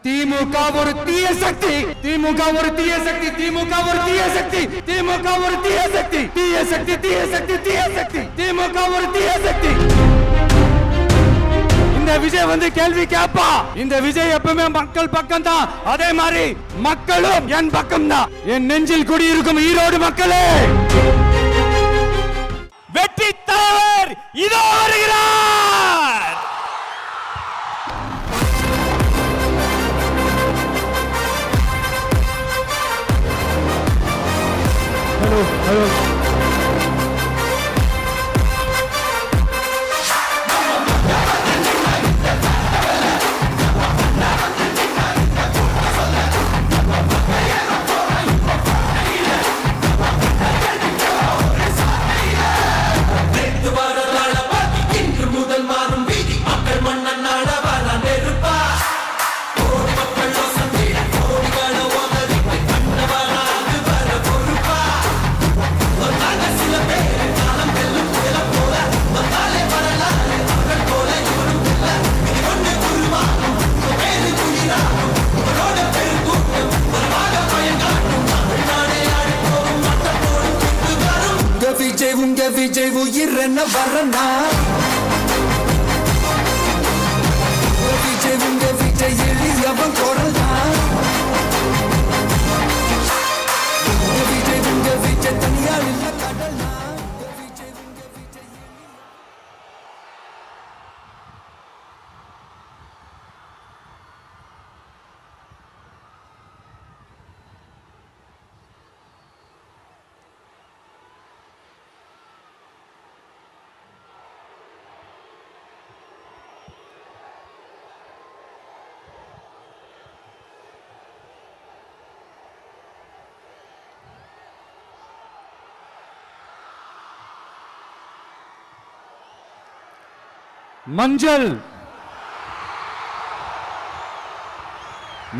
திமுக ஒரு தீய சக்தி, திமுக ஒரு தீய சக்தி, திமுக ஒரு தீய சக்தி, திமுக ஒரு தீய சக்தி, தீய சக்தி, தீய சக்தி, தீய சக்தி, திமுக ஒரு தீய சக்தி. இந்த விஜய் வந்து கேள்வி கேட்பா. இந்த விஜய் எப்பவுமே மக்கள் பக்கம் தான், அதே மாதிரி மக்களும் என் பக்கம் தான். என் நெஞ்சில் குடியிருக்கும் ஈரோடு மக்களே, வெற்றி தலைவர் இதோ வருகிறார். Hello. விஜய் உயிர் என்ன வரனா, விஜய் எளியவன் குரல்னா, விஜய் தனியால் இல்ல கடல்னா. மஞ்சள்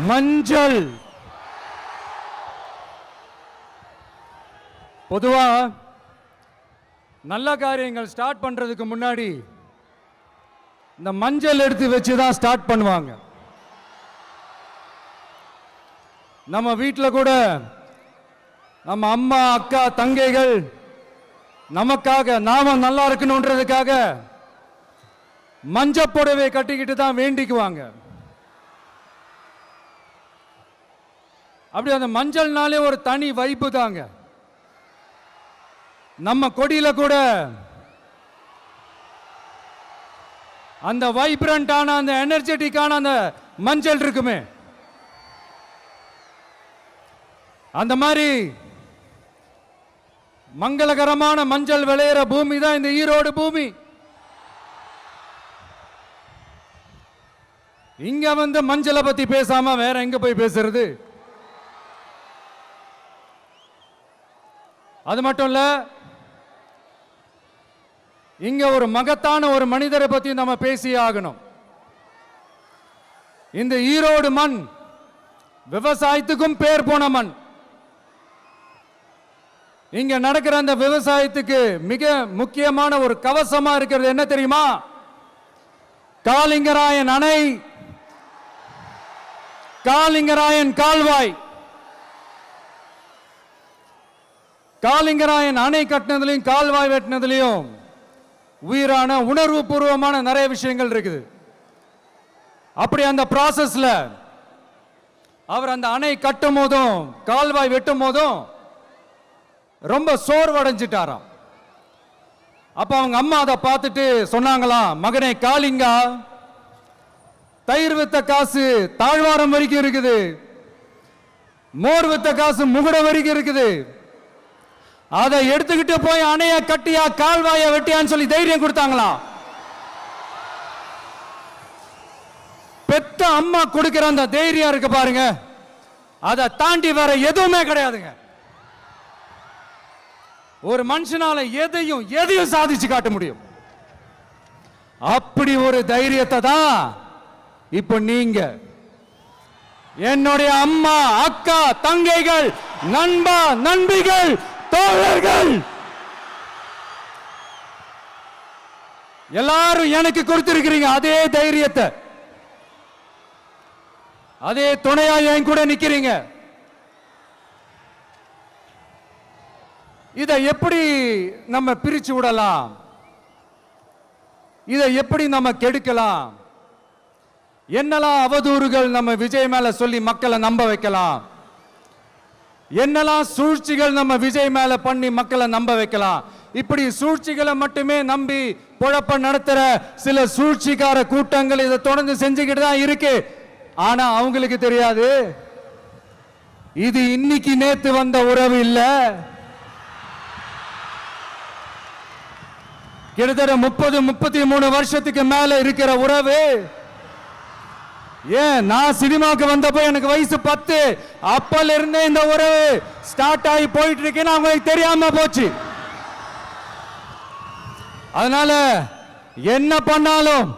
மஞ்சள் பொதுவா நல்ல காரியங்கள் ஸ்டார்ட் பண்றதுக்கு முன்னாடி இந்த மஞ்சள் எடுத்து வச்சுதான் ஸ்டார்ட் பண்ணுவாங்க. நம்ம வீட்டில் கூட நம்ம அம்மா அக்கா தங்கைகள் நமக்காக நாம நல்லா இருக்கணும்ன்றதுக்காக மஞ்சள் புடவை கட்டிக்கிட்டு தான் வேண்டிக்குவாங்க. அப்படி அந்த மஞ்சள்னாலே ஒரு தனி வைப்பு தாங்க. நம்ம கொடியில கூட அந்த வைப்ரண்டான அந்த எனர்ஜெட்டிக்கான அந்த மஞ்சள் இருக்குமே, அந்த மாதிரி மங்களகரமான மஞ்சள் விளையிற பூமி தான் இந்த ஈரோடு பூமி. இங்க வந்து மஞ்சளை பத்தி பேசாம வேற எங்க போய் பேசுறது? அது மட்டும் இல்ல, இங்க ஒரு மகத்தான ஒரு மனிதரை பத்தி நம்ம பேசி ஆகணும். இந்த ஈரோடு மண் விவசாயத்துக்கும் பேர் போன மண். இங்க நடக்கிற அந்த விவசாயத்துக்கு மிக முக்கியமான ஒரு கவசமா இருக்கிறது என்ன தெரியுமா? காலிங்கராயன் அணை, காலிங்கராயன் கால்வாய். காலிங்கராயன் அணை கட்டினதுலையும் கால்வாய் வெட்டினதுலையும் உயிரான உணர்வு பூர்வமான நிறைய விஷயங்கள் இருக்குது. அப்படி அந்த ப்ராசஸ்ல அவர் அந்த அணை கட்டும் போதும் கால்வாய் வெட்டும் போதும் ரொம்ப சோர்வடைஞ்சிட்டாராம். அப்ப அவங்க அம்மா அதை பார்த்துட்டு சொன்னாங்களாம், மகனே காளிங்கா, தயிர் வித்த காசு தாழ்வாரம் வரைக்கும் இருக்குது, மோர் வித்த காசு முகுடம் வரைக்கும் இருக்குது, அதை எடுத்துக்கிட்டு போய் அணைய கட்டியா கால்வாய வெட்டியான்னு சொல்லி தைரியம் கொடுத்தாங்களாம். பெத்த அம்மா கொடுக்கிற அந்த தைரியம் இருக்கு பாருங்க, அதை தாண்டி வேற எதுவுமே கிடையாதுங்க. ஒரு மனுஷனால எதையும் சாதிச்சு காட்ட முடியும். அப்படி ஒரு தைரியத்தை தான் இப்ப நீங்க என்னுடைய அம்மா அக்கா தங்கைகள் நண்பா நண்பிகள் தோழர்கள் எல்லாரும் எனக்கு கொடுத்திருக்கிறீங்க. அதே தைரியத்தை அதே துணையா என் கூட நிக்கிறீங்க. இதை எப்படி நம்ம பிரிச்சு விடலாம்? இதை எப்படி நம்ம கெடுக்கலாம்? என்னெல்லாம் அவதூறுகள் நம்ம விஜய் மேல சொல்லி மக்களை நம்ப வைக்கலாம்? என்னெல்லாம் சூழ்ச்சிகள் நம்ம விஜய் மேல பண்ணி மக்களை நம்ப வைக்கலாம்? இப்படி சூழ்ச்சிகளை மட்டுமே நம்பி பொழப்ப நடத்துற சில சூழ்ச்சிக்கார கூட்டங்கள் இதை தொடர்ந்து செஞ்சுக்கிட்டு தான் இருக்கு. ஆனா அவங்களுக்கு தெரியாது, இது இன்னைக்கு நேத்து வந்த உறவு இல்ல. கிட்டத்தட்ட 30-33 வருஷத்துக்கு மேல இருக்கிற உறவு. ஏன் நான் சினிமாக்கு வந்தப்போ எனக்கு வயசு 10. அப்பல இருந்தே இந்த உறவு ஸ்டார்ட் ஆகி போயிட்டு இருக்குன்னு அவங்களுக்கு தெரியாம போச்சு. அதனால என்ன பண்ணாலும்,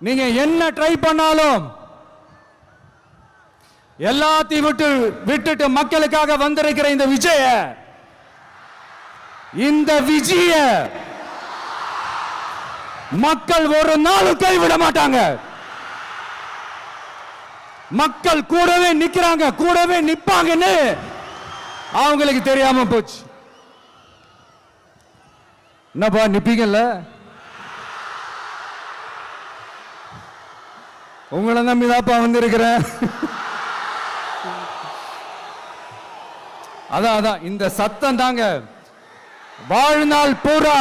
நீங்க என்ன ட்ரை பண்ணாலும், எல்லாத்தையும் விட்டுட்டு மக்களுக்காக வந்திருக்கிற இந்த விஜய மக்கள் ஒரு நாளும் கைவிட மாட்டாங்க. மக்கள் கூடவே நிக்கிறாங்க, கூடவே நிப்பாங்கன்னு அவங்களுக்கு தெரியாம போச்சு. என்னப்பா நிப்பீங்கல்ல? உங்களை நம்பிதாப்பா வந்திருக்கிறேன். அதான் இந்த சத்தம் தாங்க வாழ்நாள் பூரா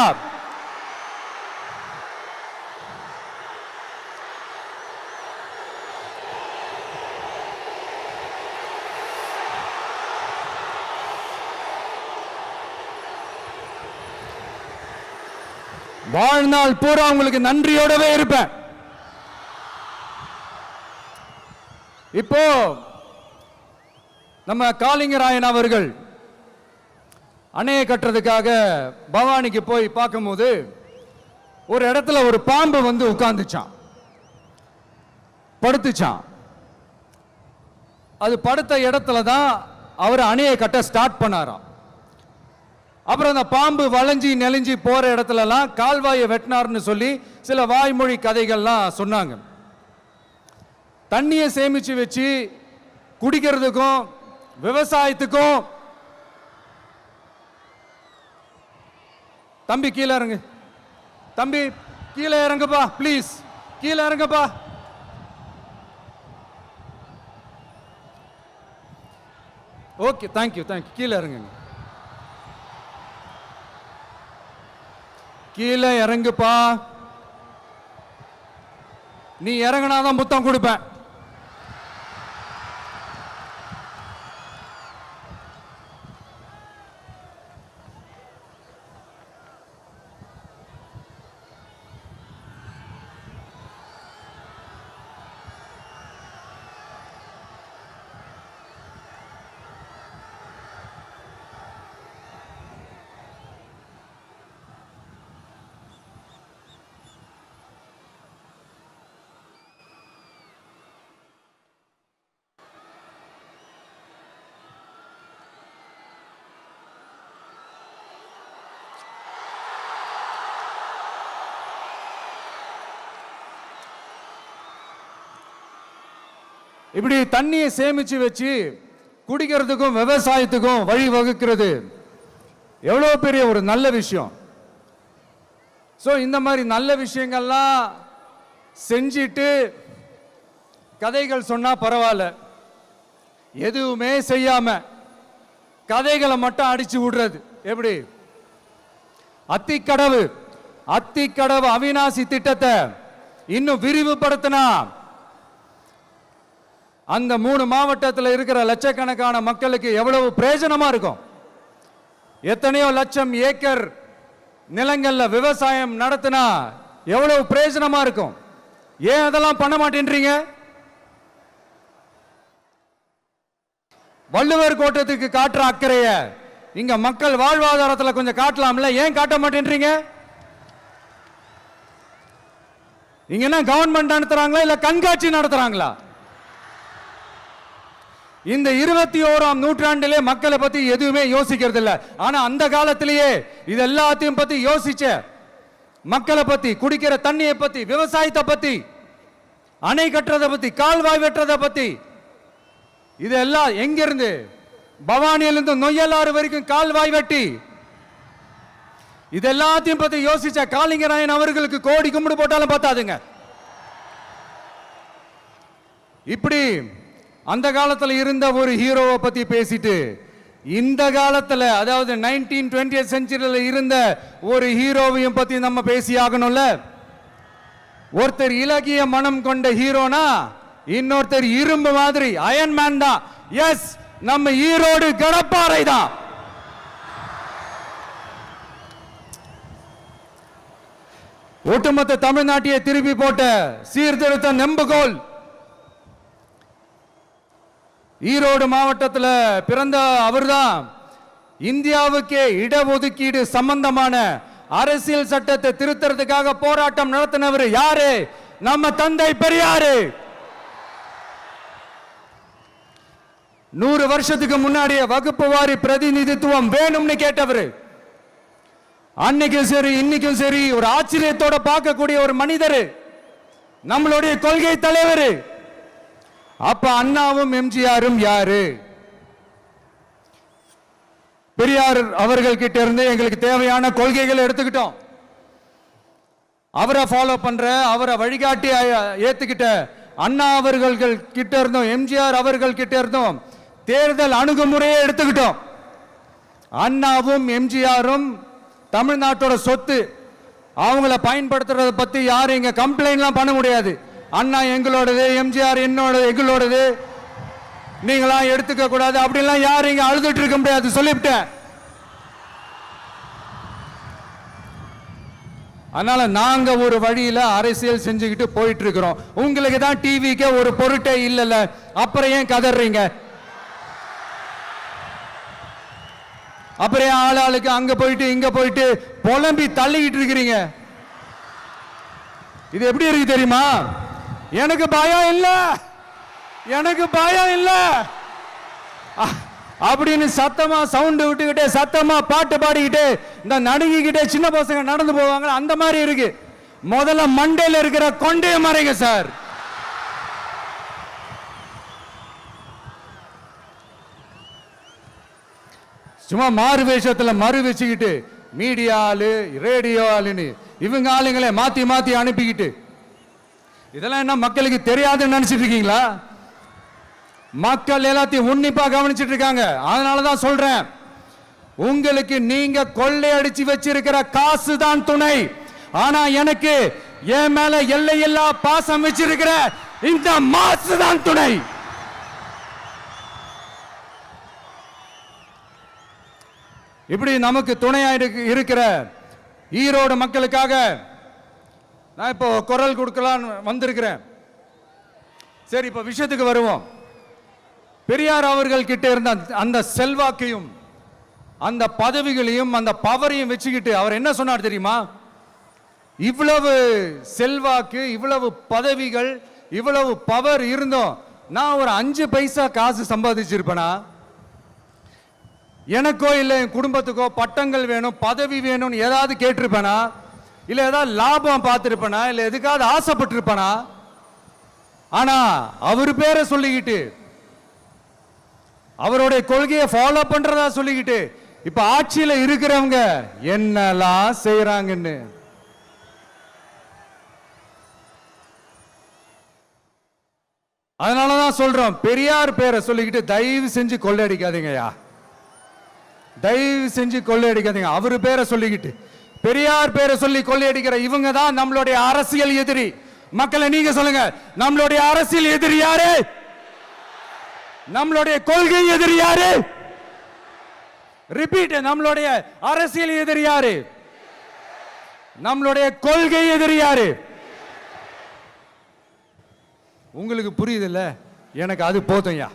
உங்களுக்கு நன்றியோடவே இருப்பேன். இப்போ நம்ம காளிங்கராயன் அவர்கள் அணையை கட்டுறதுக்காக பவானிக்கு போய் பார்க்கும்போது ஒரு இடத்துல ஒரு பாம்பு வந்து உட்கார்ந்துச்சான், படுத்துச்சான். அது படுத்த இடத்துல தான் அவர் அணையை கட்ட ஸ்டார்ட் பண்ணாராம். அப்புறம் அந்த பாம்பு வளைஞ்சி நெளிஞ்சி போற இடத்துலலாம் கால்வாயை வெட்டினார்னு சொல்லி சில வாய்மொழி கதைகள்லாம் சொன்னாங்க. தண்ணியை சேமிச்சு வச்சு குடிக்கிறதுக்கும் விவசாயத்துக்கும். தம்பி கீழே இறங்கு, தம்பி கீழே இறங்குப்பா, ப்ளீஸ் கீழே இறங்குப்பா. ஓகே, தேங்க்யூ கீழே இறங்குங்க, கீழே இறங்குப்பா. நீ இறங்கினாதான் முத்தம் கொடுப்பேன். இப்படி தண்ணியை சேமிச்சு வச்சு குடிக்கிறதுக்கும் விவசாயத்துக்கும் வழி வகுக்கிறது எவ்வளவு பெரிய ஒரு நல்ல விஷயம். சோ இந்த மாதிரி நல்ல விஷயங்கள்லாம் செஞ்சிட்டு கதைகள் சொன்னா பரவாயில்ல, எதுவுமே செய்யாம கதைகளை மட்டும் அடிச்சு விடுறது எப்படி? அத்திக்கடவு அவிநாசி திட்டத்தை இன்னும் விரிவுபடுத்தினா அந்த 3 மாவட்டத்தில் இருக்கிற லட்சக்கணக்கான மக்களுக்கு எவ்வளவு பிரயோஜனமா இருக்கும். எத்தனையோ லட்சம் ஏக்கர் நிலங்கள்ல விவசாயம் நடத்தினா எவ்வளவு பிரயோஜனமா இருக்கும். ஏன் அதெல்லாம் பண்ண மாட்டேன்றீங்க? வள்ளுவர் கோட்டத்துக்கு காட்டுற அக்கறைய இங்க மக்கள் வாழ்வாதாரத்தில் கொஞ்சம் காட்டலாம்ல, ஏன் காட்ட மாட்டேன்றீங்க? இங்க என்ன கவர்மெண்ட் நடத்துறாங்களா இல்ல கண்காட்சி நடத்துறாங்களா? இந்த 21ஆம் நூற்றாண்டிலே மக்களை பத்தி எதுவுமே யோசிக்கிறது இல்ல. ஆனா அந்த காலத்திலேயே இது எல்லாத்தையும் பத்தி யோசிச்ச, மக்களை பத்தி, குடிக்கிற தண்ணியை பத்தி, விவசாயத்தை பத்தி, அணை கட்டுறதை பத்தி, கால்வாய் வெட்டுறதை பத்தி, இதெல்லாம் எங்கிருந்து? பவானியிலிருந்து நொய்யலாறு வரைக்கும் கால்வாய் வெட்டி இதெல்லாத்தையும் பத்தி யோசிச்ச காளிங்கராயன் அவர்களுக்கு கோடி கும்பிடு போட்டாலும் பார்த்தாதுங்க. இப்படி அந்த காலத்தில் இருந்த ஒரு ஹீரோவை பத்தி பேசிட்டு இந்த காலத்தில், அதாவது 1920th செஞ்சுரியில் இருந்த ஒரு ஹீரோவையும் பத்தி நம்ம பேசி ஆகணும்ல. ஒருத்தர் இலகிய மனம் கொண்ட ஹீரோனா, இன்னொருத்தர் இரும்பு மாதிரி அயன் மேன் தான். எஸ், நம்ம ஈரோடு கடப்பாறை தான். ஒட்டுமொத்த தமிழ்நாட்டையே திருப்பி போட்ட சீர்திருத்த நெம்புகோல். ஈரோடு மாவட்டத்தில் பிறந்த அவர்தான். இந்தியாவுக்கே இடஒதுக்கீடு சம்பந்தமான அரசியல் சட்டத்தை திருத்தறதுக்காக போராட்டம் நடத்தினவர் யாரு? நம்ம தந்தை பெரியாரு. 100 வருஷத்துக்கு முன்னாடியே வகுப்பு வாரி பிரதிநிதித்துவம் வேணும்னு கேட்டவர். அன்னைக்கும் சரி இன்னைக்கும் சரி ஒரு ஆச்சரியத்தோட பார்க்கக்கூடிய ஒரு மனிதர், நம்மளுடைய கொள்கை தலைவர். அப்ப அண்ணாவும் எம்ஜிஆரும் யாரு? பெரியார் அவர்கள் கிட்ட இருந்து எங்களுக்கு தேவையான கொள்கைகளை எடுத்துக்கிட்டோம். அவரை ஃபாலோ பண்ற, அவரை வழிகாட்டி ஏத்துக்கிட்ட அண்ணா அவர்கள் கிட்ட இருந்தோம், எம்ஜிஆர் அவர்கள் கிட்ட இருந்தோம் தேர்தல் அணுகுமுறையை எடுத்துக்கிட்டோம். அண்ணாவும் எம்ஜிஆரும் தமிழ்நாட்டோட சொத்து. அவங்கள பயன்படுத்துறத பத்தி யாரும் இங்க கம்ப்ளைண்ட்லாம் பண்ண முடியாது. அண்ணா எங்களோடது, எம்ஜிஆர் எங்களோடது, நீங்களா எடுத்துக்க கூடாது அப்படிலாம் யாரும் இங்க அழுதுட்டு இருக்க முடியாது, சொல்லிவிட்டேன். அதனால நாங்க ஒரு வழியில அரசியல் செஞ்சுக்கிட்டு போயிட்டு இருக்கிறோம். உங்களுக்கு தான் டிவிக்கு ஒரு பொருட்டே இல்லைல்ல, அப்புறம் ஏன் கதறீங்க? அப்புறம் ஆளாளுக்கு அங்க போயிட்டு இங்க போயிட்டு புலம்பி தள்ளிக்கிட்டு இருக்கிறீங்க. இது எப்படி இருக்கு தெரியுமா? எனக்கு பயம் இல்ல, எனக்கு பயம் இல்ல அப்படின்னு சத்தமா சவுண்ட் விட்டுக்கிட்டே சத்தமா பாட்டு பாடிக்கிட்டே இந்த நடுங்கிக்கிட்டே சின்ன பசங்க நடந்து போவாங்க, அந்த மாதிரி இருக்கு. முதல்ல மண்டையில் இருக்கிற கொண்டைய மறைங்க சார். சும்மா மாறு வேஷத்துல மறு வச்சுக்கிட்டு மீடியா ஆளு, ரேடியோ ஆளுன்னு இவங்க ஆளுங்களை மாத்தி மாத்தி அனுப்பிக்கிட்டு, இதெல்லாம் என்ன மக்களுக்கு தெரியாதுன்னு நினைச்சிட்டு இருக்கீங்களா? மக்கள் எல்லாத்தையும் உன்னிப்பா கவனிச்சிட்டு இருக்காங்க. அதனாலதான் சொல்றேன், உங்களுக்கு நீங்க கொள்ளையடிச்சு வச்சிருக்கிற காசு தான் துணை. ஆனா எனக்கு என் மேல எல்லையில்லா பாசம் வச்சிருக்கிற இந்த மாசு தான் துணை. இப்படி நமக்கு துணையா இருக்கிற ஈரோடு மக்களுக்காக நான் இப்போ குரல் கொடுக்கலான்னு வந்திருக்கிறேன். சரி, இப்போ விஷயத்துக்கு வருவோம். பெரியார் அவர்கள் கிட்ட இருந்த அந்த செல்வாக்கையும் அந்த பதவிகளையும் அந்த பவரையும் வச்சுக்கிட்டு அவர் என்ன சொன்னார் தெரியுமா? இவ்வளவு செல்வாக்கு, இவ்வளவு பதவிகள், இவ்வளவு பவர் இருந்தோம் நான் ஒரு 5 பைசா காசு சம்பாதிச்சிருப்பேனா? எனக்கோ இல்லை என் குடும்பத்துக்கோ பட்டங்கள் வேணும், பதவி வேணும்னு ஏதாவது கேட்டிருப்பேனா? இல்லை ஏதாவது லாபம் பார்த்துருப்பேனா? இல்லை எதுக்காவது ஆசைப்பட்டிருப்பேனா? ஆனா அவர் பேரை சொல்லிக்கிட்டு, அவருடைய கொள்கையை ஃபாலோ பண்றதா சொல்லிக்கிட்டு இப்ப ஆட்சியில இருக்கிறவங்க என்னெல்லாம் செய்யறாங்கன்னு. அதனாலதான் சொல்றோம், பெரியார் பேரை சொல்லிக்கிட்டு தயவு செஞ்சு கொள்ளையடிக்காதீங்கயா, தயவு செஞ்சு கொள்ளையடிக்காதீங்க. அவரு பேரை சொல்லிக்கிட்டு பெரியார் பேரை சொல்லி கொள்ளையடிக்கிற இவங்க தான் நம்மளுடைய அரசியல் எதிரி. மக்களை நீங்க சொல்லுங்க, நம்மளுடைய அரசியல் எதிரி யாரு? நம்மளுடைய கொள்கை எதிரி யாரு? ரிப்பீட், நம்மளுடைய அரசியல் எதிரி யாரு? நம்மளுடைய கொள்கை எதிரி யாரு? உங்களுக்கு புரியுதுல்ல? எனக்கு அது போதும்யா,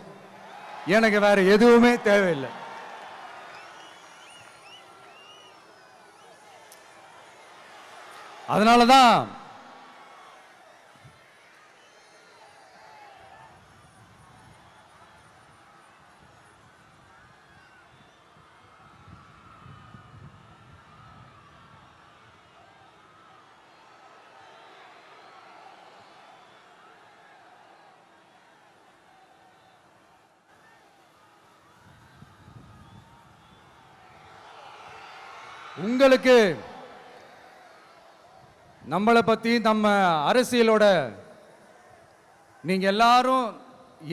எனக்கு வேற எதுவுமே தேவையில்லை. அதனாலதான் உங்களுக்கு நம்மளை பத்தி நம்ம அரசியலோட நீங்க எல்லாரும்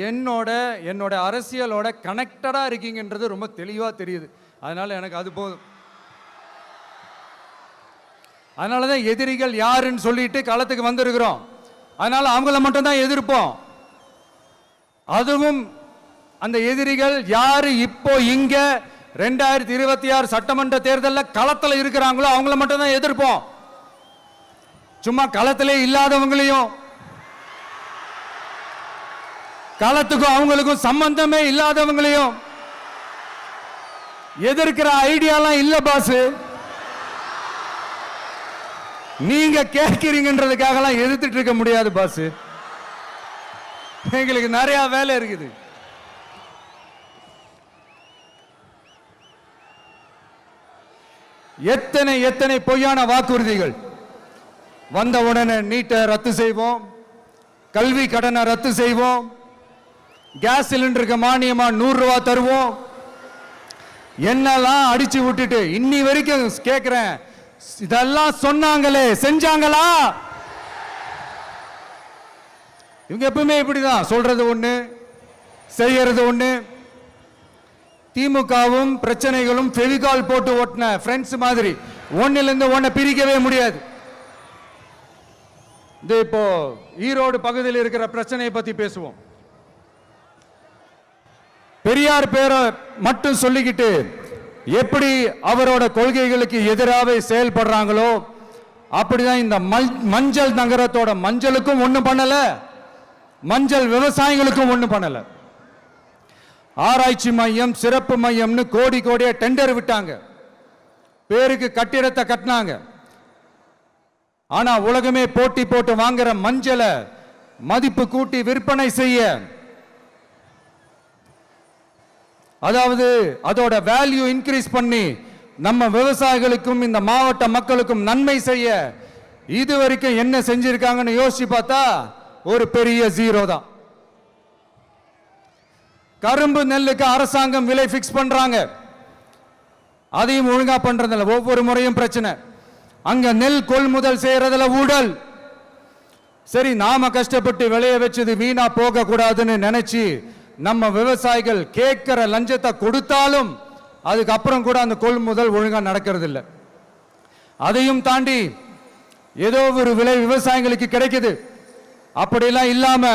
என்னோட அரசியலோட கனெக்டடா இருக்கீங்கன்றது ரொம்ப தெளிவா தெரியுது. அதனால எனக்கு அது போதும். அதனாலதான் எதிரிகள் யாருன்னு சொல்லிட்டு களத்துக்கு வந்திருக்கிறோம். அதனால அவங்கள மட்டும் தான் எதிர்ப்போம். அதுவும் அந்த எதிரிகள் யாரு இப்போ இங்க 2026 சட்டமன்ற தேர்தலில் களத்தில் இருக்கிறாங்களோ அவங்கள மட்டும் தான் எதிர்ப்போம். சும்மா களத்திலே இல்லாதவங்களையும், களத்துக்கும் அவங்களுக்கும் சம்பந்தமே இல்லாதவங்களையும் எதிர்க்கிற ஐடியாலாம் இல்ல பாஸ். நீங்க கேட்கிறீங்கன்றதுக்காகலாம் எதிர்த்துட்டு இருக்க முடியாது பாஸ். எங்களுக்கு நிறைய வேலை இருக்குது. எத்தனை எத்தனை பொய்யான வாக்குறுதிகள். வந்த உடனே நீட்டை ரத்து செய்வோம், கல்வி கடனை ரத்து செய்வோம், கேஸ் சிலிண்டருக்கு மானியமா 100 ரூபாய் தருவோம், என்னெல்லாம் அடிச்சு விட்டுட்டு இன்னி வரைக்கும் கேட்கிறேன், இதெல்லாம் சொன்னாங்களே செஞ்சாங்களா? இவங்க எப்பவுமே இப்படிதான், சொல்றது ஒண்ணு செய்யறது ஒண்ணு. திமுகவும் பிரச்சனைகளும் ஃபெவிகால் போட்டு ஓட்டின ஃப்ரெண்ட்ஸ் மாதிரி ஒன்னில இருந்து ஒன்ன பிரிக்கவே முடியாது. இப்போ ஈரோடு பகுதியில் இருக்கிற பிரச்சனையை பத்தி பேசுவோம். பெரியார் பேரை மட்டும் சொல்லிக்கிட்டு எப்படி அவரோட கொள்கைகளுக்கு எதிராக செயல்படுறாங்களோ அப்படிதான் இந்த மஞ்சள் நகரத்தோட மஞ்சளுக்கும் ஒண்ணும் பண்ணல, மஞ்சள் விவசாயிகளுக்கும் ஒண்ணும் பண்ணல. ஆராய்ச்சி மையம், சிறப்பு மையம்னு கோடி கோடியா டெண்டர் விட்டாங்க, பேருக்கு கட்டிடத்தை கட்டினாங்க. ஆனா உலகமே போட்டி போட்டு வாங்குற மஞ்சளை மதிப்பு கூட்டி விற்பனை செய்ய, அதாவது அதோட வேல்யூ இன்க்ரீஸ் பண்ணி நம்ம விவசாயிகளுக்கும் இந்த மாவட்ட மக்களுக்கும் நன்மை செய்ய இதுவரைக்கும் என்ன செஞ்சிருக்காங்கன்னு யோசிச்சு பார்த்தா ஒரு பெரிய ஜீரோ தான். கரும்பு நெல்லுக்கு அரசாங்கம் விலை பிக்ஸ் பண்றாங்க, அதையும் ஒழுங்கா பண்றதில்ல. ஒவ்வொரு முறையும் பிரச்சனை. அங்க நெல் கொள்முதல் செய்யறதுல ஊழல். சரி, நாம கஷ்டப்பட்டு விளைய வச்சது வீணா போக கூடாதுன்னு நினைச்சு நம்ம விவசாயிகள் கேட்கிற லஞ்சத்தை கொடுத்தாலும் அதுக்கப்புறம் கூட அந்த கொள்முதல் ஒழுங்கா நடக்கிறது இல்லை. அதையும் தாண்டி ஏதோ ஒரு விலை விவசாயிகளுக்கு கிடைக்குது. அப்படிலாம் இல்லாம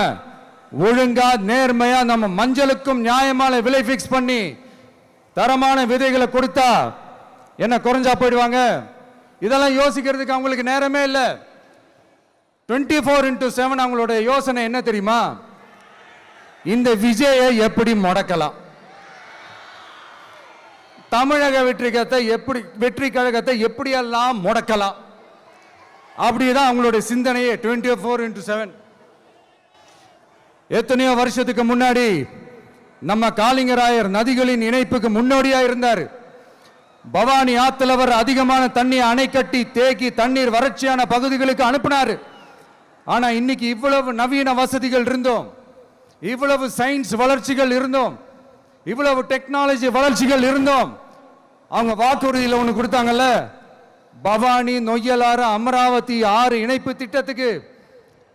ஒழுங்கா நேர்மையா நம்ம மஞ்சளுக்கும் நியாயமான விலை பிக்ஸ் பண்ணி தரமான விதைகளை கொடுத்தா என்ன குறைஞ்சா போயிடுவாங்க? இதெல்லாம் யோசிக்கிறதுக்கு அவங்களுக்கு நேரமே இல்லை. 24/7 அவங்களோட யோசனை என்ன தெரியுமா? இந்த விஜயை எப்படி முடக்கலாம், தமிழக வெற்றி கழகத்தை எப்படியெல்லாம் முடக்கலாம், அப்படிதான் அவங்களுடைய சிந்தனையே 24/7. எத்தனையோ வருஷத்துக்கு முன்னாடி நம்ம காளிங்கராயர் நதிகளின் இணைப்புக்கு முன்னோடியா இருந்தார். பவானி ஆத்துல வர அதிகமான தண்ணீர் அணை கட்டி தேக்கி தண்ணீர் வறட்சியான பகுதிகளுக்கு அனுப்பினார். ஆனா இன்னைக்கு இவ்வளவு நவீன வசதிகள் இருந்தோம், இவ்வளவு சயின்ஸ் வளர்ச்சிகள் இருந்தோம், இவ்வளவு டெக்னாலஜி வளர்ச்சிகள் இருந்தோம், அவங்க வாக்குறுதியில் ஒன்று கொடுத்தாங்கல்ல, பவானி நொய்யலாறு அமராவதி 6 இணைப்பு திட்டத்துக்கு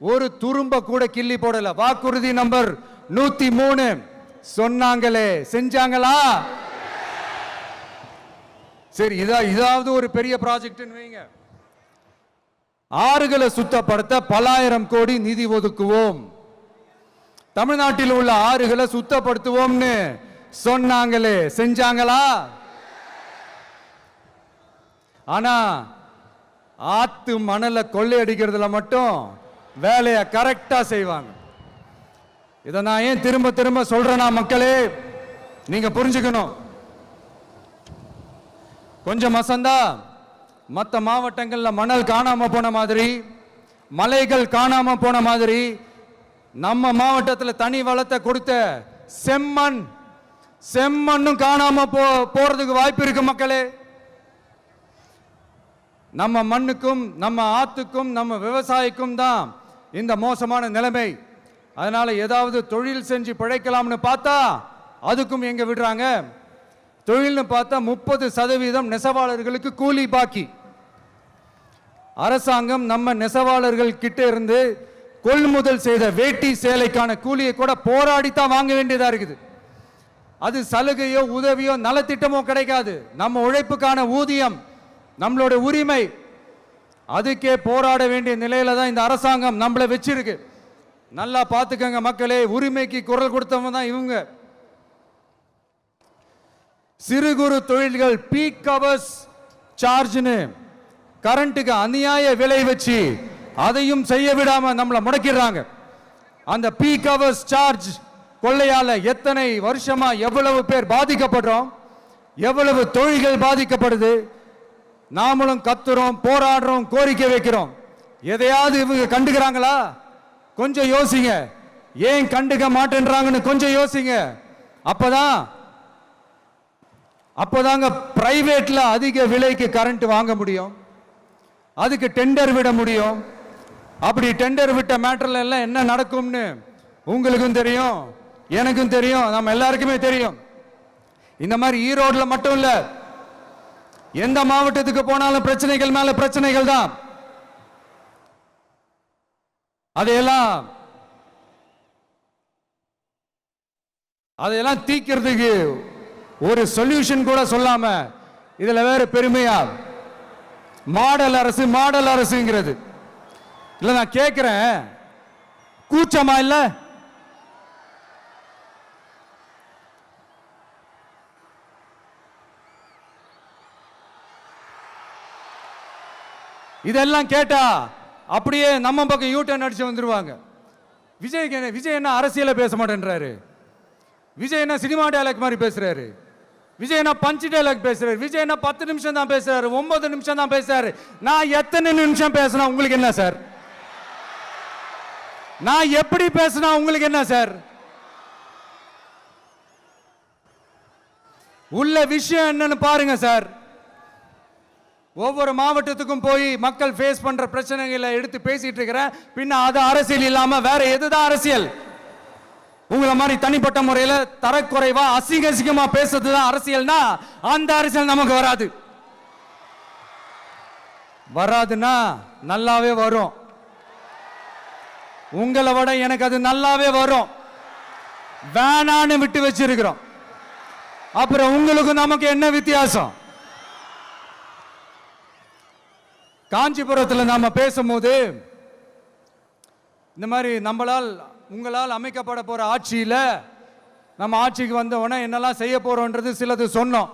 ஒரு துரும்ப கூட கிள்ளி போடல. வாக்குறுதி நம்பர் 103 சொன்னாங்களே செஞ்சாங்களா? சரி, இதாவது ஒரு பெரிய ப்ராஜெக்ட் வைங்க. ஆறுகளை சுத்தப்படுத்த பல்லாயிரம் கோடி நிதி ஒதுக்குவோம், தமிழ்நாட்டில் உள்ள ஆறுகளை சுத்தப்படுத்துவோம்னு சொன்னாங்களே செஞ்சாங்களா? ஆனா ஆத்து மணலை கொள்ளையடிக்கிறதுல மட்டும் வேலையை கரெக்டா செய்வாங்க. இதை நான் ஏன் திரும்ப திரும்ப சொல்றேன்னா, மக்களே நீங்க புரிஞ்சுக்கணும். கொஞ்சம் மசந்தா மற்ற மாவட்டங்கள்ல மணல் காணாம போன மாதிரி, மலைகள் காணாம போன மாதிரி, நம்ம மாவட்டத்தில் தனி வளத்தை கொடுத்த செம்மண்ணும் காணாம போறதுக்கு வாய்ப்பு இருக்கு மக்களே. நம்ம மண்ணுக்கும் நம்ம ஆத்துக்கும் நம்ம விவசாயிக்கும் தான் இந்த மோசமான நிலைமை. அதனால ஏதாவது தொழில் செஞ்சு பிழைக்கலாம்னு பார்த்தா அதுக்கும் எங்க விடுறாங்க? தொழில்னு பார்த்தா 30% நெசவாளர்களுக்கு கூலி பாக்கி. அரசாங்கம் நம்ம நெசவாளர்கள் கிட்ட இருந்து கொள்முதல் செய்த வேட்டி சேலைக்கான கூலியை கூட போராடித்தான் வாங்க வேண்டியதா இருக்குது. அது சலுகையோ உதவியோ நலத்திட்டமோ கிடைக்காது. நம்ம உழைப்புக்கான ஊதியம், நம்மளோட உரிமை, அதுக்கே போராட வேண்டிய நிலையில தான் இந்த அரசாங்கம் நம்மளை வச்சிருக்கு. நல்லா பார்த்துக்கங்க மக்களே, உரிமைக்கு குரல் கொடுத்தவங்க தான் இவங்க. சிறு குறு தொழில்கள் பீக் ஹவர்ஸ் சார்ஜ்னு கரண்ட்டுக்கு அநியாய விலை வச்சு அதையும் செய்ய விடாம நம்மளை முடக்கிடுறாங்க. அந்த பீக் ஹவர்ஸ் சார்ஜ் கொள்ளையால எத்தனை வருஷமா எவ்வளவு பேர் பாதிக்கப்படுறோம், எவ்வளவு தொழில்கள் பாதிக்கப்படுது. நாமளும் கத்துறோம், போராடுறோம், கோரிக்கை வைக்கிறோம். எதையாவது இவங்க கண்டுக்கிறாங்களா? கொஞ்சம் யோசிங்க. ஏன் கண்டுக்க மாட்டேன்றாங்கன்னு கொஞ்சம் யோசிங்க. அப்பதாங்க பிரைவேட்ல அதிக விலைக்கு கரண்ட் வாங்க முடியும், அதுக்கு டெண்டர் விட முடியும். அப்படி டெண்டர் விட்ட மேட்டர்ல எல்லாம் என்ன நடக்கும்னு உங்களுக்கும் தெரியும், எனக்கும் தெரியும், நம்ம எல்லாருக்குமே தெரியும். இந்த மாதிரி ஈரோடுல மட்டும் இல்ல, எந்த மாவட்டத்துக்கு போனாலும் பிரச்சனைகள் மேல பிரச்சனைகள் தான். அதையெல்லாம் தீக்கிறதுக்கு ஒரு சொல்யூஷன் கூட சொல்லாம இதுல வேற பெருமையா மாடல் அரசு மாடல் அரசுங்கிறது. இல்ல நான் கேட்கிறேன், கூச்சமா இல்ல? இதெல்லாம் கேட்டா அப்படியே நம்ம பக்கம் யூட்டர்ன் அடிச்சு வந்துருவாங்க. விஜய் என்ன அரசியல பேச மாட்டேன்றாரு, விஜய் என்ன சினிமா டயலாக் மாதிரி பேசுறாரு, விஜய் என்ன பஞ்ச் டயலாக் பேசுறாரு, விஜய் என்ன 10 நிமிஷம் தான் பேசுறாரு, 9 நிமிஷம் தான் பேசுறாரு. நான் எத்தனை நிமிஷம் பேசினா உங்களுக்கு என்ன சார்? நான் எப்படி பேசினா உங்களுக்கு என்ன சார்? உள்ள விஷயம் என்னன்னு பாருங்க சார். ஒவ்வொரு மாவட்டத்துக்கும் போய் மக்கள் ஃபேஸ் பண்ற பிரச்சனைகளை எடுத்து பேசிட்டு இருக்கிறேன். பின்ன அது அரசியல் இல்லாம வேற எதுதான் அரசியல்? உங்களை மாதிரி தனிப்பட்ட முறையில் தரக்குறைவா அசிங்கமா பேசுறதுதான் அரசியல்னா அந்த அரசியல் நமக்கு வராது. வராதுன்னா நல்லாவே வரும். உங்களை விட எனக்கு அது நல்லாவே வரும். வேணான்னு விட்டு வச்சிருக்கிறோம். அப்புறம் உங்களுக்கு நமக்கு என்ன வித்தியாசம்? காஞ்சிபுரத்தில் நாம பேசும்போது இந்த மாதிரி உங்களால் அமைக்கப்பட போற ஆட்சியில நம்ம ஆட்சிக்கு வந்த உடனே என்னெல்லாம் செய்ய போறோம்ன்றது சிலது சொன்னோம்.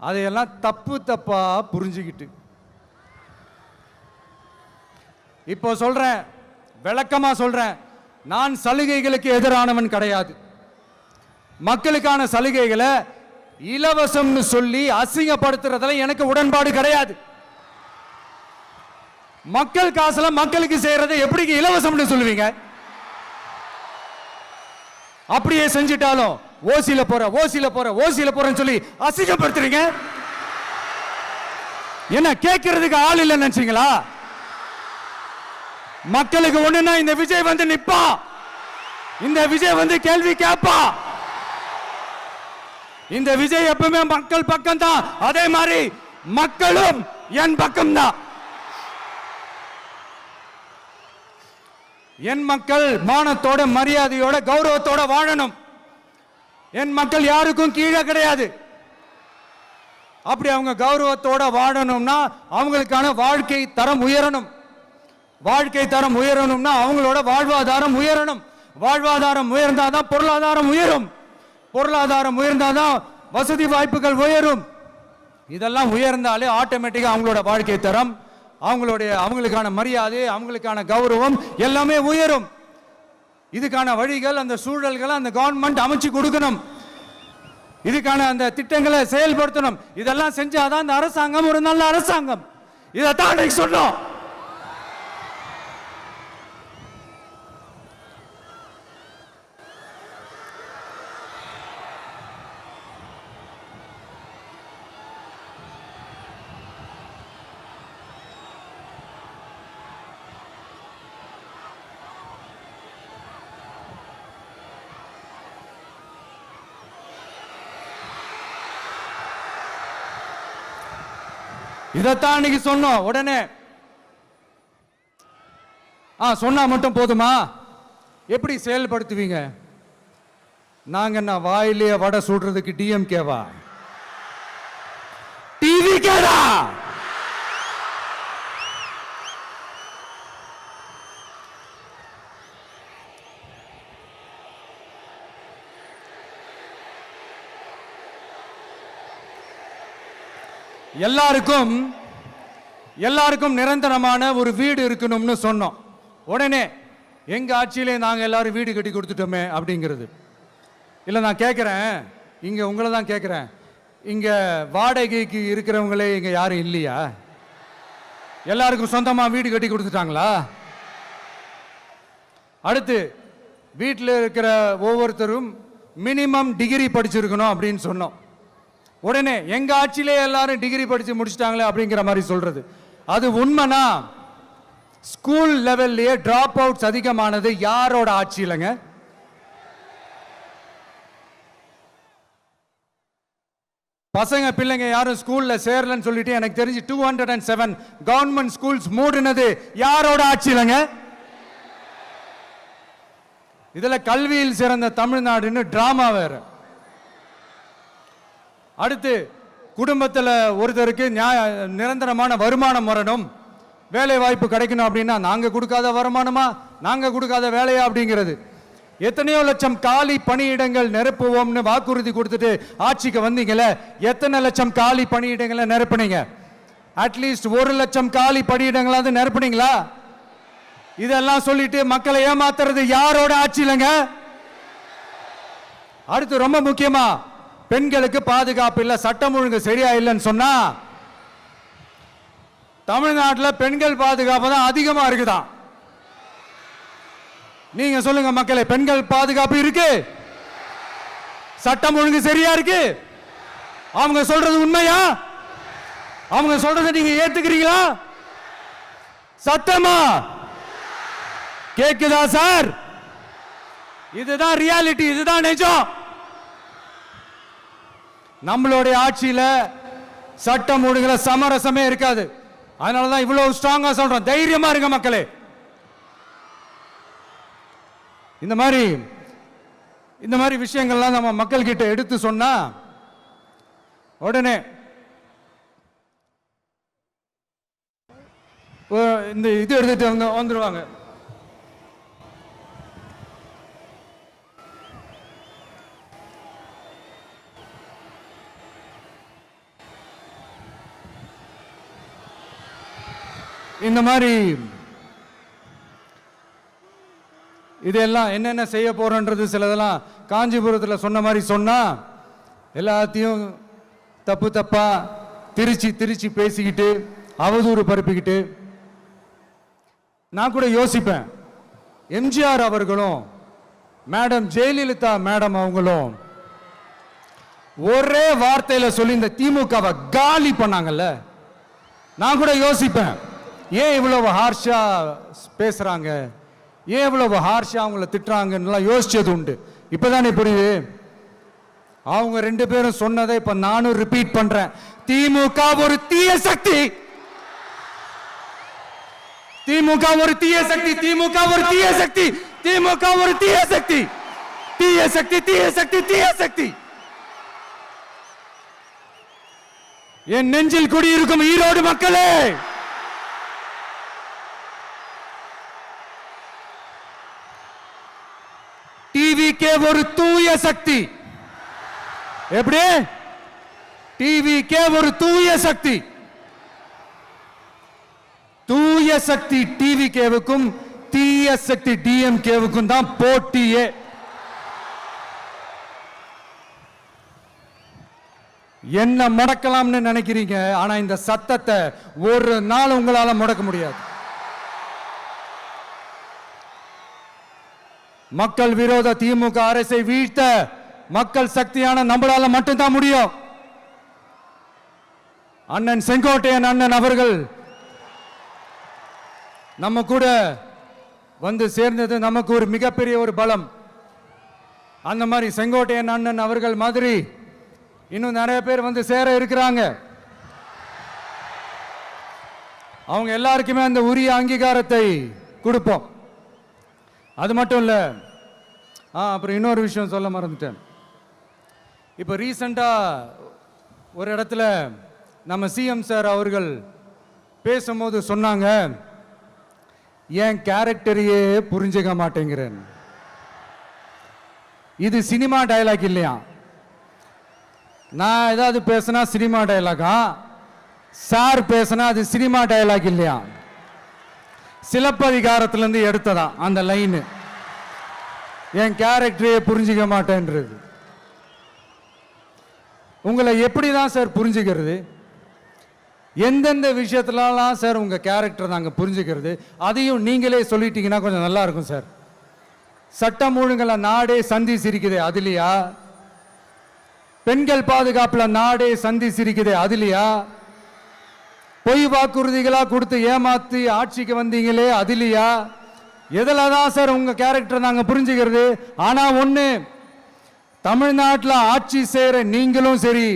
அதையெல்லாம் தப்பா புரிஞ்சுக்கிட்டு இப்போ சொல்றேன், விளக்கமா சொல்றேன். நான் சலுகைகளுக்கு எதிரானவன் கிடையாது. மக்களுக்கான சலுகைகளை இலவசம்னு சொல்லி அசிங்கப்படுத்துறதுல எனக்கு உடன்பாடு கிடையாது. மக்கள் காசுல மக்களுக்கு செய்யறதை எப்படி இலவசம்னு சொல்லுவீங்க? அப்படியே செஞ்சிட்டாலும் ஓசில போறேன்னு சொல்லி அசிங்கப்படுத்துறீங்க. என்ன கேட்கறதுக்கு ஆள் இல்லைன்னு நினைச்சீங்களா? மக்களுக்கு ஒண்ணுன்னா இந்த விஜய் வந்து நிப்பா, இந்த விஜய் வந்து கேள்வி கேட்பா. இந்த விஜய் எப்பவுமே மக்கள் பக்கம் தான், அதே மாதிரி மக்களும் என் பக்கம் தான். என் மக்கள் மானத்தோட மரியாதையோட கௌரவத்தோட வாழணும். என் மக்கள் யாருக்கும் கீழே கிடையாது. அப்படி அவங்க கௌரவத்தோட வாழணும்னா அவங்களுக்கான வாழ்க்கை தரம் உயரணும். வாழ்க்கை தரம் உயரணும்னா அவங்களோட வாழ்வாதாரம் உயரணும். வாழ்வாதாரம் உயர்ந்தாதான் பொருளாதாரம் உயரும். பொருளாதாரம் உயர்ந்தாதான் வசதி வாய்ப்புகள் உயரும். இதெல்லாம் உயர்ந்தாலே ஆட்டோமேட்டிக்கா அவங்களோட வாழ்க்கை தரம், அவங்களுக்கான மரியாதை, அவங்களுக்கான கௌரவம் எல்லாமே உயரும். இதுக்கான வழிகள், அந்த சூழல்களை அந்த கவர்மெண்ட் அமைச்சு கொடுக்கணும். இதுக்கான அந்த திட்டங்களை செயல்படுத்தணும். இதெல்லாம் செஞ்சாதான் அந்த அரசாங்கம் ஒரு நல்ல அரசாங்கம். இதைத்தான் சொன்னோம். இதைத்தான் இன்னைக்கு சொன்னோம். உடனே சொன்னா மட்டும் போதுமா? எப்படி செயல்படுத்துவீங்க? நாங்க என்ன வாயிலே வடை சுடுறதுக்கு டிஎம்கேவா? டிவிகேடா? எல்லாருக்கும் நிரந்தரமான ஒரு வீடு இருக்கணும்னு சொன்னோம். உடனே எங்க ஆட்சியிலே நாங்க எல்லாரும் வீடு கட்டி கொடுத்துட்டோமே அப்படிங்கிறது இல்ல. நான் கேட்கிறேன், இங்க உங்களை தான் கேட்கிறேன், இங்க வாடகைக்கு இருக்கிறவங்களே இங்க யாரும் இல்லையா? எல்லாருக்கும் சொந்தமா வீடு கட்டி கொடுத்துட்டாங்களா? அடுத்து வீட்டில் இருக்கிற ஒவ்வொருத்தரும் மினிமம் டிகிரி படிச்சிருக்கணும் அப்படின்னு சொன்னோம். உடனே எங்க ஆட்சியிலே எல்லாரும் டிகிரி படிச்சு முடிச்சிட்டாங்களே அப்படிங்கிற மாதிரி சொல்றது அது உண்மைனா? ஸ்கூல் லெவல்லையே டிராப் அவுட்ஸ் அதிகமானது யாரோட ஆட்சியிலங்க? பசங்க பிள்ளைங்க யாரும் ஸ்கூல்ல சேரலன்னு சொல்லிட்டு எனக்கு தெரிஞ்சு 207 கவர்மெண்ட் ஸ்கூல்ஸ் மூடினது யாரோட ஆட்சியிலங்க? இதுல கல்வியில் சிறந்த தமிழ்நாடுன்னு டிராமா வேற. அடுத்து குடும்பத்தில் ஒருத்தருக்கு நிரந்தரமான வருமானம் வரணும், வேலை வாய்ப்பு கிடைக்கணும் அப்படின்னா நாங்க கொடுக்காத வருமானமா, நாங்க கொடுக்காத வேலையா அப்படிங்கிறது. எத்தனையோ லட்சம் காலி பணியிடங்கள் நிரப்புவோம்னு வாக்குறுதி கொடுத்துட்டு ஆட்சிக்கு வந்தீங்களே, எத்தனை லட்சம் காலி பணியிடங்களை நிரப்புனீங்க? அட்லீஸ்ட் 1 லட்சம் காலி பணியிடங்களாவது நிரப்புனீங்களா? இதெல்லாம் சொல்லிட்டு மக்களை ஏமாத்துறது யாரோட ஆட்சியிலங்க? அடுத்து ரொம்ப முக்கியமா, பெண்களுக்கு பாதுகாப்பு இல்ல, சட்டம் ஒழுங்கு சரியா இல்லைன்னு சொன்னா தமிழ்நாட்டில் பெண்கள் பாதுகாப்பு தான் அதிகமா இருக்குதான். நீங்க சொல்லுங்க மக்களே, பெண்கள் பாதுகாப்பு இருக்கு? சட்டம் ஒழுங்கு சரியா இருக்கு? அவங்க சொல்றது உண்மையா? அவங்க சொல்றதை நீங்க ஏத்துக்கிறீங்களா? சத்தமா கேக்குதா சார்? இதுதான் ரியாலிட்டி, இதுதான் நிஜம். நம்மளுடைய ஆட்சியில சட்டம் ஒழுங்குல சமரசமே இருக்காது. அதனாலதான் இவ்வளவு ஸ்ட்ராங்கா சொல்றோம், தைரியமா இருங்க மக்களே. இந்த மாதிரி விஷயங்கள்லாம் நம்ம மக்கள் கிட்ட எடுத்து சொன்னா உடனே இந்த இது எடுத்துட்டு வந்துருவாங்க. இந்த மாதிரி இதெல்லாம் என்னென்ன செய்ய போறோன்றது சிலதெல்லாம் காஞ்சிபுரத்தில் சொன்ன மாதிரி சொன்னா எல்லாத்தையும் தப்பா திருச்சி பேசிக்கிட்டு அவதூறு பரப்பிக்கிட்டு. நான் கூட யோசிப்பேன், எம்ஜிஆர் அவர்களும் மேடம் ஜெயலலிதா மேடம் அவங்களும் ஒரே வார்த்தையில சொல்லி இந்த திமுகவை காலி பண்ணாங்கல்ல. நான் கூட யோசிப்பேன், ஏன் இவ்வளவு ஹார்ஷா பேசுறாங்க, ஏன் இவ்வளவு ஹார்ஷா அவங்கள திட்டுறாங்கன்னு யோசிச்சது உண்டு. இப்பதானே புரியுது. அவங்க 2 பேரும் சொன்னதை இப்ப நானும் ரிப்பீட் பண்றேன். திமுக ஒரு தீய சக்தி, திமுக ஒரு தீய சக்தி, திமுக ஒரு தீய சக்தி, திமுக ஒரு தீய சக்தி, தீய சக்தி, தீய சக்தி, தீய சக்தி. என் நெஞ்சில் குடியிருக்கும் ஈரோடு மக்களே, டிவிகே ஒரு தூய சக்தி. எப்படி? டிவிகே ஒரு தூய சக்தி. தூய சக்தி டிவிகேவுக்கும் தீய சக்தி டிஎம்கேவுக்கும் தான் போட்டியே. என்ன முடக்கலாம்னு நினைக்கிறீங்க, ஆனா இந்த சத்தத்தை ஒரு நாள் உங்களால முடக்க முடியாது. மக்கள் விரோத திமுக அரசை வீழ்த்த மக்கள் சக்தியான நம்மளால மட்டும்தான் முடியும். அண்ணன் செங்கோட்டையன் அண்ணன் அவர்கள் நம்ம கூட வந்து சேர்ந்தது நமக்கு ஒரு மிகப்பெரிய ஒரு பலம். அந்த மாதிரி செங்கோட்டையன் அண்ணன் அவர்கள் மாதிரி இன்னும் நிறைய பேர் வந்து சேர இருக்கிறாங்க. அவங்க எல்லாருக்குமே அந்த உரிய அங்கீகாரத்தை கொடுப்போம். அது மட்டும் இல்லை, அப்புறம் இன்னொரு விஷயம் சொல்ல மறந்துட்டேன். இப்போ ரீசண்டாக ஒரு இடத்துல நம்ம சிஎம் சார் அவர்கள் பேசும்போது சொன்னாங்க, என் கேரக்டரையே புரிஞ்சுக்க மாட்டேங்கிறேன். இது சினிமா டயலாக் இல்லையா? நான் ஏதாவது பேசினா சினிமா டயலாகா? சார் பேசினா அது சினிமா டயலாக் இல்லையா? சிலப்பதிகாரத்திலிருந்து எடுத்ததா அந்த லைனு, என் கேரக்டரையே புரிஞ்சிக்க மாட்டேன்றது. உங்களை எப்படி தான் சார் புரிஞ்சுக்கிறது? எந்தெந்த விஷயத்துலலாம் சார் உங்கள் கேரக்டர் நாங்கள் புரிஞ்சுக்கிறது? அதையும் நீங்களே சொல்லிட்டீங்கன்னா கொஞ்சம் நல்லா இருக்கும் சார். சட்டம் ஒழுங்குல நாடே சந்தி சிரிக்குது அதுலையா? பெண்கள் பாதுகாப்புல நாடே சந்தி சிரிக்குது அதுலையா? பொய் வாக்குறுதிகளா கொடுத்து ஏமாத்தி ஆட்சிக்கு வந்தீங்களே அதுலையா? எதில் தான் சார் உங்க கேரக்டர் நாங்கள் புரிஞ்சுக்கிறது? ஆனா ஒன்று, தமிழ்நாட்டில் ஆட்சி செய்கிற நீங்களும் சரி,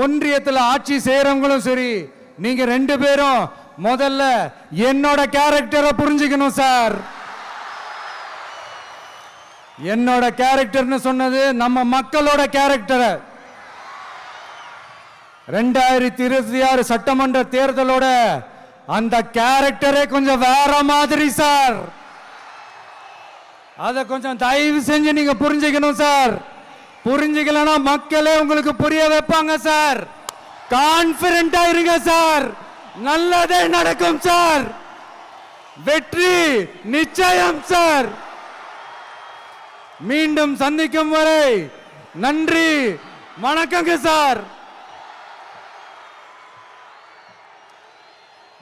ஒன்றியத்தில் ஆட்சி செய்கிறவங்களும் சரி, நீங்க ரெண்டு பேரும் முதல்ல என்னோட கேரக்டரை புரிஞ்சுக்கணும் சார். என்னோட கேரக்டர்னு சொன்னது நம்ம மக்களோட கேரக்டரை. 2026 சட்டமன்ற தேர்தலோட அந்த கேரக்டரே கொஞ்சம் வேற மாதிரி சார். அதை கொஞ்சம் தயவு செஞ்சு நீங்க புரிஞ்சுக்கணும் சார். புரிஞ்சுக்கலன்னா மக்களே உங்களுக்கு புரிய வைப்பாங்க சார். கான்பிடென்டா இருங்க சார், நல்லதே நடக்கும் சார். வெற்றி நிச்சயம் சார். மீண்டும் சந்திக்கும் வரை நன்றி, வணக்கங்க சார்.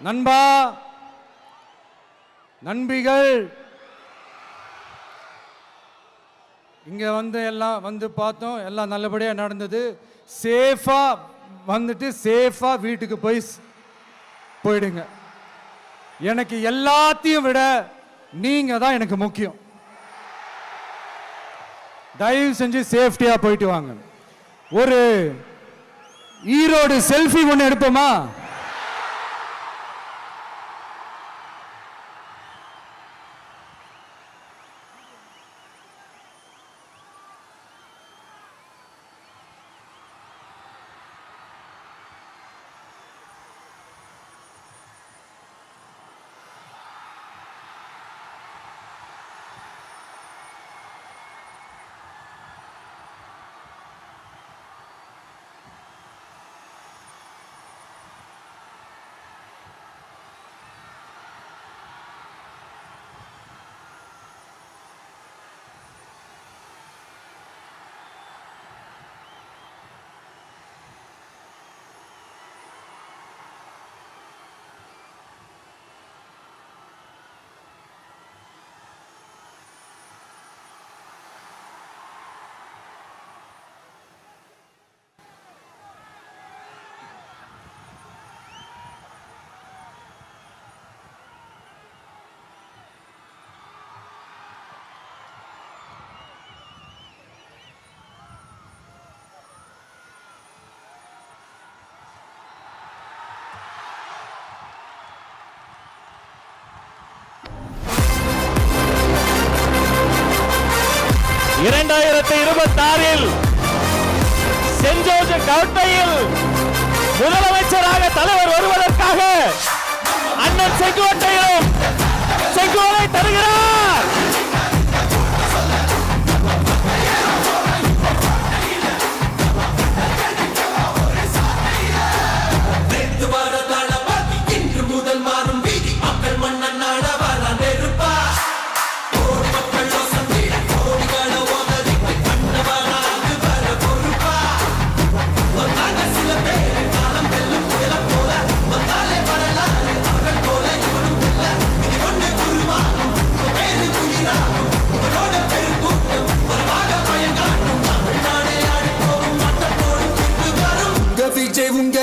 நண்பா, நண்பிகள், இங்க வந்து எல்லாம் வந்து பார்த்தோம், எல்லாம் நல்லபடியாக நடந்தது. சேஃபா வந்துட்டு சேஃபா வீட்டுக்கு போயிடுங்க. எனக்கு எல்லாத்தையும் விட நீங்க தான் எனக்கு முக்கியம். தயவு செஞ்சு சேஃப்டியா போயிட்டு வாங்க. ஒரு ஈரோடு செல்ஃபி ஒன்று எடுப்போமா? சென்ட் ஜோர்ஜ் கோட்டையில் முதலமைச்சராக தலைவர் வருவதற்காக அண்ணன் செங்கோட்டையிலும் செங்கோலை தருகிறார்.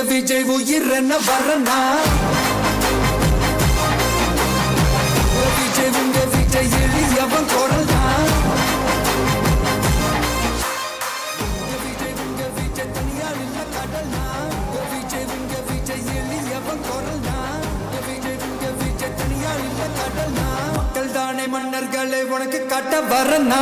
விஜய் உயிரென்ன வரனா விஜய் எளியவன் குரல்னா விஜய் தனியார் இல்ல கடல்னா விஜய் எளியவன் குரல்னா மன்னர்களை உனக்கு காட்ட வரனா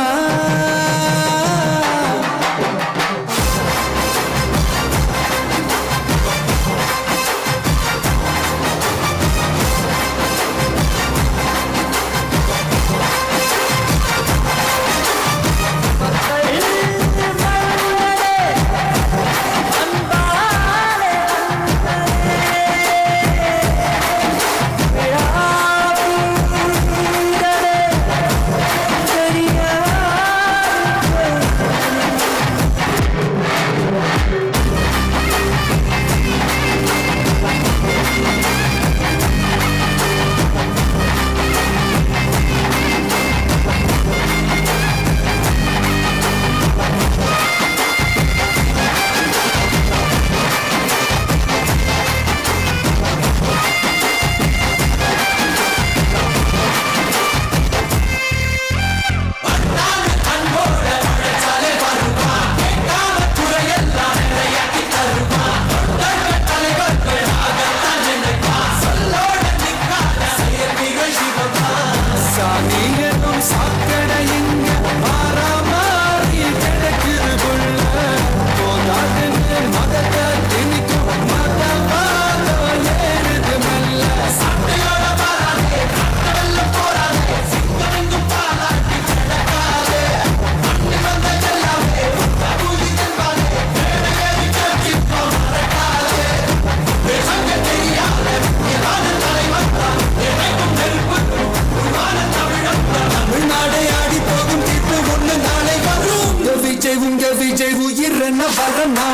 விஜய் உயிர் என்ன வரனா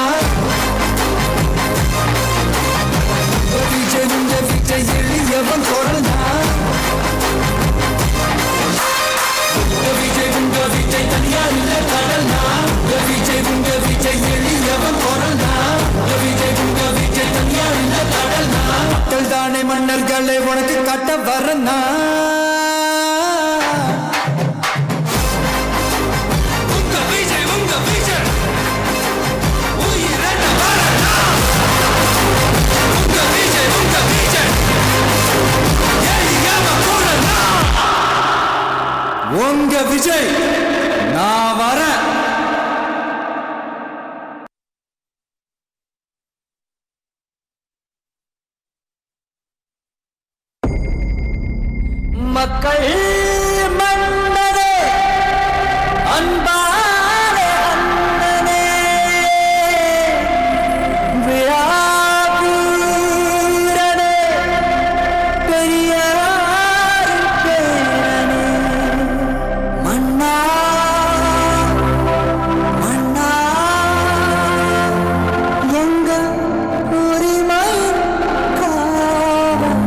விஜய் உங்க விஜய் எளியவன் குரல்னா விஜய் உங்க விஜய் தனியார் இல்ல கடல்னா விஜய் உங்க விஜய் எளியவன் குரல்னா விஜய் உங்க விஜய் தனியார் இல்ல கடல்னா மக்கள் தானே மன்னர்களை உனக்கு காட்ட வரனா உங்க விஜய் நான் வரேன் மக்கள் மன்னரே அன்பாலே அண்ணனே விழாவீரனே பெரியார் பேரனே மன்னா மன்னா எங்க உரிமை காவல்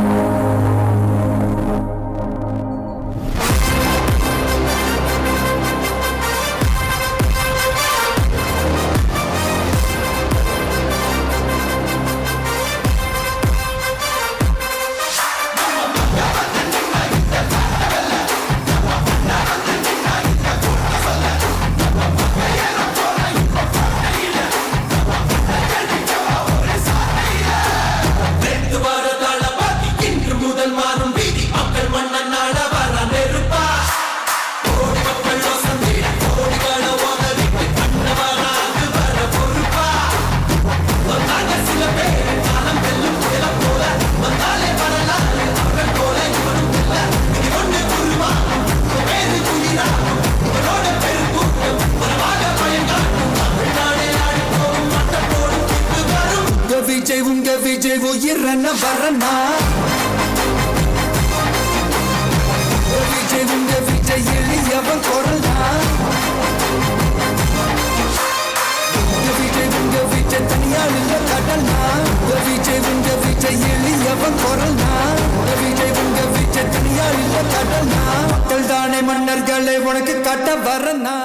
விஜய் உயிர் என்ன வரனா விஜய் உங்க விஜய் எளியவன் குரல்னா விஜய் உங்க விஜய் தனியார் இல்ல கடல்னா விஜய் உங்க விஜய் எளியவன் குரல்னா விஜய் உங்க விஜய் தனியார் இல்ல கடல்னா மக்கள் தானே மன்னர்களை உனக்கு காட்ட வரனா